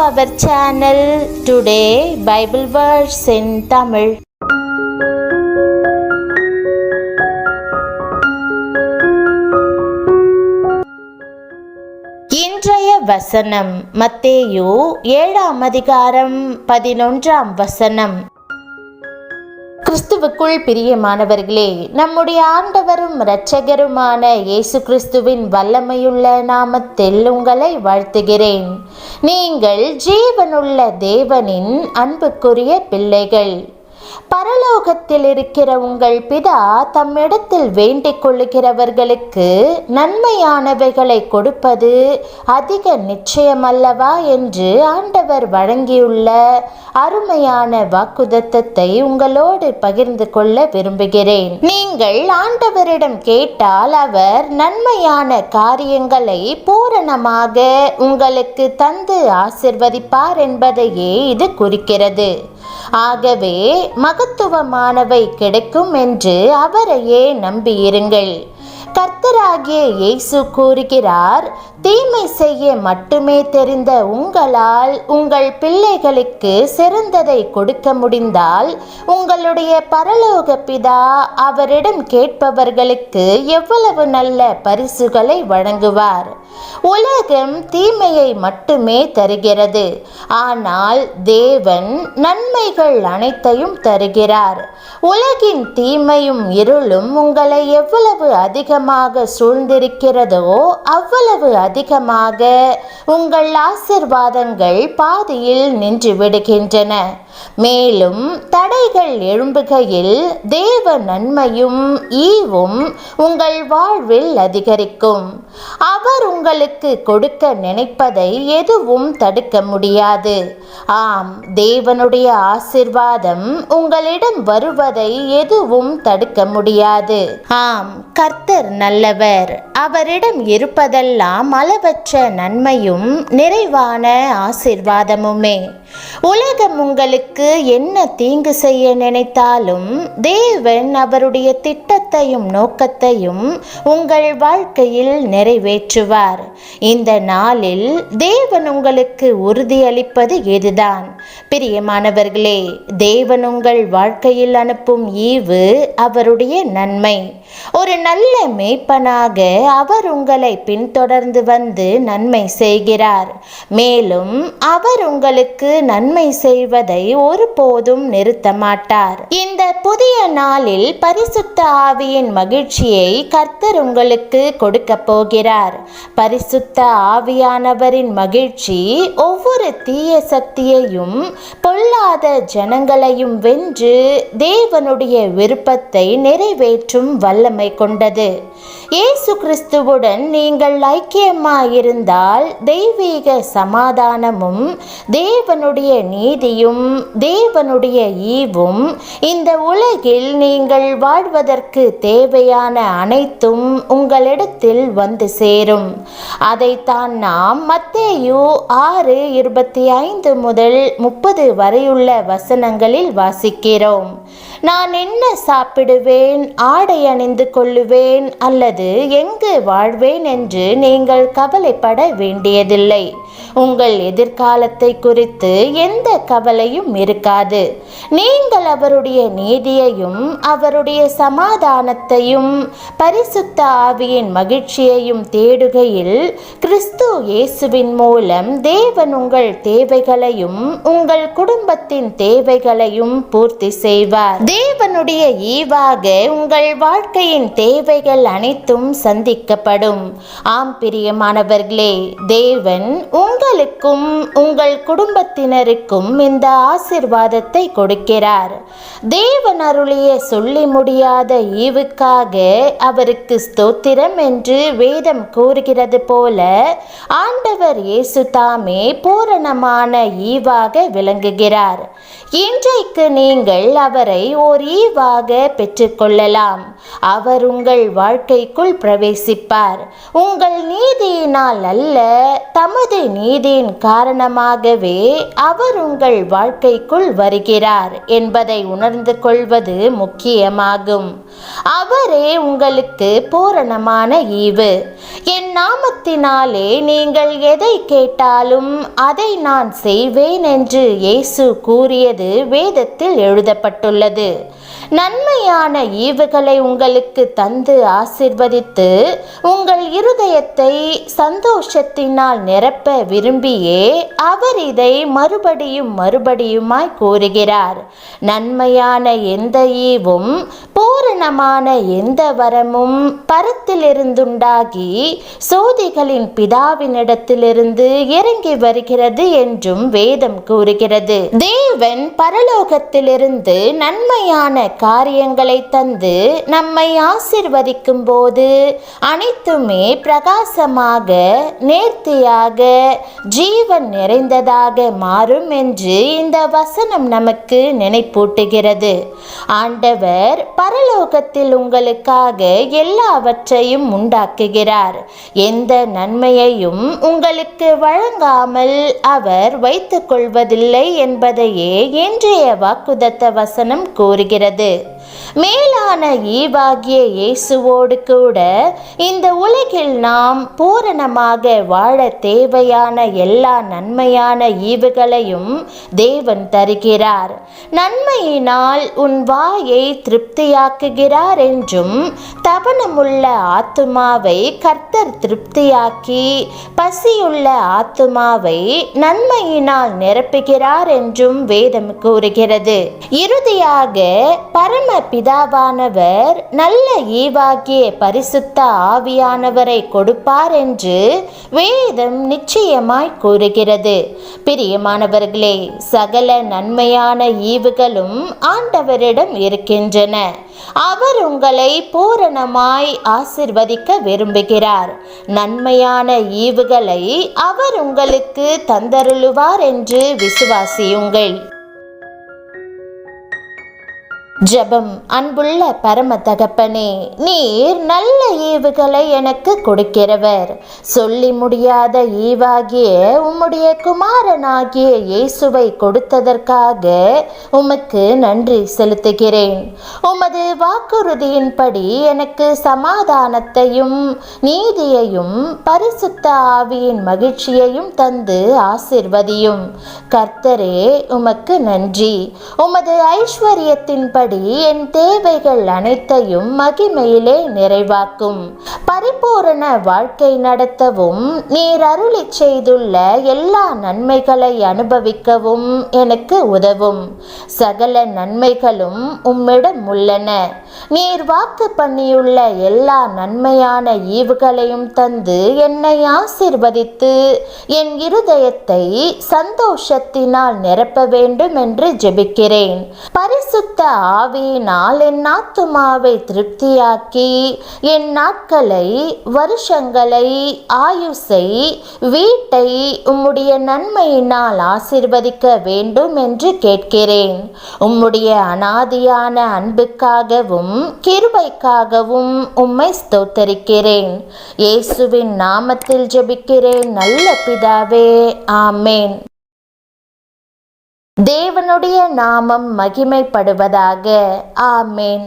our channel. Today Bible verse in Tamil. இன்றைய வசனம் மத்தேயு 7ஆம் அதிகாரம் 11ஆம் வசனம். கிறிஸ்துவுக்குள் பிரியமானவர்களே, நம்முடைய ஆண்டவரும் இரட்சகருமான இயேசு கிறிஸ்துவின் வல்லமையுள்ள நாமத்தில் உங்களை வாழ்த்துகிறேன். நீங்கள் ஜீவனுள்ள தேவனின் அன்புக்குரிய பிள்ளைகள். பரலோகத்தில் இருக்கிற உங்கள் பிதா தம்மிடத்தில் வேண்டிக் கொள்ளுகிறவர்களுக்கு நன்மையானவைகளை கொடுப்பது அதிக நிச்சயமல்லவா என்று ஆண்டவர் வழங்கியுள்ள அருமையான வாக்குத்தத்தத்தை உங்களோடு பகிர்ந்து கொள்ள விரும்புகிறேன். நீங்கள் ஆண்டவரிடம் கேட்டால் அவர் நன்மையான காரியங்களை பூரணமாக உங்களுக்கு தந்து ஆசிர்வதிப்பார் என்பதையே இது குறிக்கிறது. ஆகவே மகத்துவமானவை கிடைக்கும் என்று அவரையே நம்பியிருங்கள். கர்த்தராகிய இயேசு கூறுகிறார், தீமை செய்ய மட்டுமே தெரிந்த உங்களால் உங்கள் பிள்ளைகளுக்கு சிறந்ததை கொடுக்க முடிந்தால் உங்களுடைய பரலோக பிதா அவரிடம் கேட்பவர்களுக்கு எவ்வளவு நல்ல பரிசுகளை வழங்குவார். உலகம் தீமையை மட்டுமே தருகிறது, ஆனால் தேவன் நன்மைகள் அனைத்தையும் தருகிறார். உலகின் தீமையும் இருளும் உங்களை எவ்வளவு அதிகமாக சூழ்ந்திருக்கிறதோ அவ்வளவு அதிகமாக உங்கள் ஆசீர்வாதங்கள் பாதியில் நின்று விடுகின்றன. மேலும் தடைகள் எழும்புகையில் தேவ நன்மையும் ஈவும் உங்கள் வாழ்வில் அதிகரிக்கும். அவர் உங்களுக்கு கொடுக்க நினைப்பதை எதுவும் தடுக்க முடியாது. ஆம், தேவனுடைய ஆசீர்வாதம் உங்களிடம் வருவதை எதுவும் தடுக்க முடியாது. ஆம், கர்த்தர் நல்லவர். அவரிடம் இருப்பதெல்லாம் அளவற்ற நன்மையும் நிறைவான ஆசீர்வாதமுமே. உலகம் உங்களுக்கு என்ன தீங்கு செய்ய நினைத்தாலும் தேவன் அவருடைய திட்டத்தையும் நோக்கத்தையும் உங்கள் வாழ்க்கையில் நிறைவேற்றுவார். இந்த நாளில் தேவன் உங்களுக்கு உறுதியளிப்பது இதுதான். பிரியமானவர்களே, தேவன் உங்கள் வாழ்க்கையில் அனுப்பும் ஈவு அவருடைய நன்மை. ஒரு நல்ல மேய்ப்பனாக அவர் உங்களை பின்தொடர்ந்து வந்து நன்மை செய்கிறார். மேலும் அவர் உங்களுக்கு நன்மை செய்வதை ஒருபோதும் நிறுத்த மாட்டார். இந்த புதிய நாளில் பரிசுத்த ஆவியின் மகிழ்ச்சியை கர்த்தர் உங்களுக்கு கொடுக்க போகிறார். பரிசுத்த ஆவியானவரின் மகிழ்ச்சி ஒவ்வொரு தீய சக்தியையும் பொல்லாத ஜனங்களையும் வென்று தேவனுடைய விருப்பத்தை நிறைவேற்றும் வல்லமை கொண்டது. இயேசு கிறிஸ்துவுடன் நீங்கள் ஐக்கியமாயிருந்தால் தெய்வீக சமாதானமும் தேவனுடைய நீதியும் தேவனுடைய ஈவும் இந்த உலகில் நீங்கள் வாழ்வதற்கு தேவையான அனைத்தும் உங்களிடத்தில் வந்து சேரும். அதைத்தான் நாம் மத்தேயு 6:25 முதல் 30 வரையுள்ள வசனங்களில் வாசிக்கிறோம். நான் என்ன சாப்பிடுவேன், ஆடை அணிந்து கொள்ளுவேன் அல்லது எங்கு வாழ்வேன் என்று நீங்கள் கவலைப்பட வேண்டியதில்லை. உங்கள் எதிர்காலத்தை குறித்து எந்த கவலையும் இருக்காது. நீங்கள் அவருடைய நீதியையும் அவருடைய சமாதானத்தையும் பரிசுத்த ஆவியின் மகிழ்ச்சியையும் தேடுகையில் கிறிஸ்து இயேசுவின் மூலம் தேவன் உங்கள் தேவைகளையும் உங்கள் குடும்பத்தின் தேவைகளையும் பூர்த்தி செய்வார். தேவனுடைய ஈவாக உங்கள் வாழ்க்கையின் தேவைகள் அனைத்தும் சந்திக்கப்படும். ஆம் பிரியமானவர்களே, தேவன் உங்களுக்கும் உங்கள் குடும்பத்தினருக்கும் இந்த ஆசீர்வாதத்தை கொடுக்கிறார். தேவன் அருளிய சொல்லி முடியாத ஈவுக்காக அவருக்கு ஸ்தோத்திரம் என்று வேதம் கூறுகிறது போல ஆண்டவர் இயேசு தாமே பூரணமான ஈவாக விளங்குகிறார். இன்றைக்கு நீங்கள் அவரை ஓர் ஈவாக பெற்றுக்கொள்ளலாம். அவர் உங்கள் வாழ்க்கைக்குள் பிரவேசிப்பார். உங்கள் நீதியினால் அல்ல, தமது நீதியின் காரணமாகவே அவர் உங்கள் வாழ்க்கைக்குள் வருகிறார் என்பதை உணர்ந்து கொள்வது முக்கியமாகும். அவரே உங்களுக்கு பூரணமான ஈவு. என் நாமத்தினாலே நீங்கள் எதை கேட்டாலும் அதை நான் செய்வேன் என்று இயேசு கூறியது வேதத்தில் எழுதப்பட்டுள்ளது. நன்மையான ஈவுகளை உங்களுக்கு தந்து ஆசிர்வதித்து உங்கள் இருதயத்தை சந்தோஷத்தினால் நிரப்ப விரும்பியே அவர் இதை மறுபடியுமாய் கூறுகிறார். நன்மையான எந்த ஈவும் பூரணமான எந்த வரமும் பரத்திலிருந்துண்டாகி சோதிகளின் பிதாவினிடத்திலிருந்து இறங்கி வருகிறது என்றும் வேதம் கூறுகிறது. தேவன் பரலோகத்திலிருந்து நன்மையான காரியங்களை தந்து நம்மை ஆசிர்வதிக்கும் போது அனைத்துமே பிரகாசமாக, நேர்த்தியாக, ஜீவன் நிறைந்ததாக மாறும் என்று இந்த வசனம் நமக்கு நினைப்பூட்டுகிறது. ஆண்டவர் பரலோகத்தில் உங்களுக்காக எல்லாவற்றையும் உண்டாக்குகிறார். எந்த நன்மையையும் உங்களுக்கு வழங்காமல் அவர் வைத்துக் கொள்வதில்லை என்பதையே இன்றைய வாக்குத்தத்த வசனம் கூறுகிறது. மேலான ஈவாகிய இயேசுவோடு கூட இந்த உலகில் நாம் பூரணமாக வாழ தேவையான எல்லா நன்மையான ஈவுகளையும் தேவன் தருகிறார். நன்மையினால் உன் வாயை திருப்தியாக்குகிறார் என்றும், தவனமுள்ள ஆத்துமாவை கர்த்தர் திருப்தியாக்கி பசியுள்ள ஆத்துமாவை நன்மையினால் நிரப்புகிறார் என்றும் வேதம் கூறுகிறது. இறுதியாக பரம பிதாவானவர் நல்ல ஈவாகிய பரிசுத்த ஆவியானவரை கொடுப்பார் என்று வேதம் நிச்சயமாய் கூறுகிறது. பிரியமானவர்களே, சகல நன்மையான ஈவுகளும் ஆண்டவரிடம் இருக்கின்றன. அவர் உங்களை பூரணமாய் ஆசிர்வதிக்க விரும்புகிறார். நன்மையான ஈவுகளை அவர் உங்களுக்கு தந்தருளுவார் என்று விசுவாசியுங்கள். ஜெபம். அன்புள்ள பரம தகப்பனே, நீர் நல்ல ஈவுகளை எனக்கு கொடுக்கிறவர். சொல்லி முடியாத ஈவாகிய உம்முடைய குமாரனாகிய இயேசுவை கொடுத்ததற்காக உமக்கு நன்றி செலுத்துகிறேன். உமது வாக்குறுதியின்படி எனக்கு சமாதானத்தையும் நீதியையும் பரிசுத்த ஆவியின் மகிழ்ச்சியையும் தந்து ஆசிர்வதியும். கர்த்தரே, உமக்கு நன்றி. உமது ஐஸ்வர்யத்தின்படி என் தேவைகள் அனைத்தையும் மகிமையிலே நிறைவாக்கும். பரிபூரண வாழ்க்கை நடத்தவும் நீர் அருளி செய்துள்ள எல்லா நன்மைகளை அனுபவிக்கவும் எனக்கு உதவும். சகல நன்மைகளும் உம்மிடம் உள்ளன. நீர் வாக்கு பண்ணியுள்ள எல்லா நன்மையான ஈவுகளையும் தந்து என்னை ஆசிர்வதித்து என் இருதயத்தை சந்தோஷத்தினால் நிரப்ப வேண்டும் என்று ஜெபிக்கிறேன். பரிசுத்த ஆவியினால் என் ஆத்துமாவை திருப்தியாக்கி என் நாட்களை, வருஷங்களை, ஆயுசை, வீட்டை உம்முடைய நன்மையினால் ஆசிர்வதிக்க வேண்டும் என்று கேட்கிறேன். உம்முடைய அநாதியான அன்புக்காகவும் கிருபைக்காகவும் உம்மை ஸ்தோத்தரிக்கிறேன். இயேசுவின் நாமத்தில் ஜெபிக்கிறேன் நல்ல பிதாவே, ஆமேன். தேவனுடைய நாமம் மகிமைப்படுவதாக. ஆமேன்.